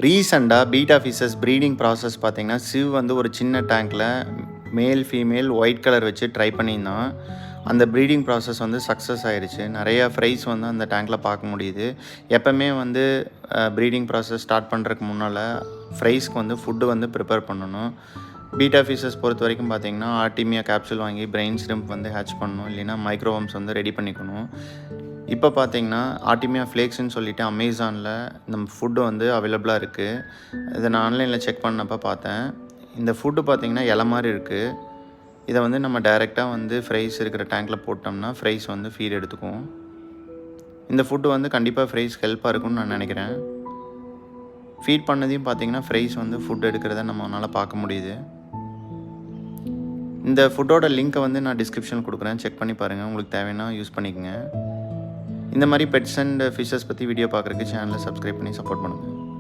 ரீசெண்டாக beta fishes breeding process பார்த்திங்கன்னா சிவ் வந்து ஒரு சின்ன டேங்க்கில் மேல் ஃபீமேல் ஒயிட் கலர் வச்சு ட்ரை பண்ணியிருந்தான். அந்த ப்ரீடிங் ப்ராசஸ் வந்து சக்ஸஸ் ஆயிடுச்சு. நிறையா ஃப்ரைஸ் வந்து அந்த டேங்க்கில் பார்க்க முடியுது. எப்போவுமே வந்து ப்ரீடிங் ப்ராசஸ் ஸ்டார்ட் பண்ணுறதுக்கு முன்னால் ஃப்ரைஸ்க்கு வந்து ஃபுட்டு வந்து ப்ரிப்பேர் பண்ணணும். பீட்டா ஃபிஷஸ் பொறுத்த வரைக்கும் பார்த்திங்கன்னா ஆர்டிமியா கேப்சூல் வாங்கி பிரெயின் ஸ்ரிம்ப் வந்து ஹேட்ச் பண்ணணும், இல்லைன்னா மைக்ரோவம்ஸ் வந்து ரெடி பண்ணிக்கணும். இப்போ பார்த்தீங்கன்னா ஆர்டிமியா ஃப்ளேக்ஸ்ன்னு சொல்லிவிட்டு அமேசானில் நம்ம ஃபுட்டு வந்து அவைலபிளாக இருக்குது. இதை நான் ஆன்லைனில் செக் பண்ணப்போ பார்த்தேன். இந்த ஃபுட்டு பார்த்திங்கன்னா இலை மாதிரி இருக்குது. இதை வந்து நம்ம டைரெக்டாக வந்து ஃப்ரைஸ் இருக்கிற டேங்க்கில் போட்டோம்னா ஃப்ரைஸ் வந்து ஃபீட் எடுத்துக்கும். இந்த ஃபுட்டு வந்து கண்டிப்பாக ஃப்ரைஸ் ஹெல்ப்பாக இருக்கும்னு நான் நினைக்கிறேன். ஃபீட் பண்ணதையும் பார்த்திங்கன்னா ஃப்ரைஸ் வந்து ஃபுட் எடுக்கிறத நம்மளால் பார்க்க முடியுது. இந்த ஃபுட்டோட லிங்க்கை வந்து நான் டிஸ்கிரிப்ஷனில் கொடுக்குறேன், செக் பண்ணி பாருங்கள். உங்களுக்கு தேவைன்னா யூஸ் பண்ணிக்கோங்க. இந்த மாதிரி பெட்ஸ் அண்ட் ஃபிஷஸ் பற்றி வீடியோ பார்க்குறதுக்கு சேனலை சப்ஸ்கிரைப் பண்ணி சப்போர்ட் பண்ணுங்கள்.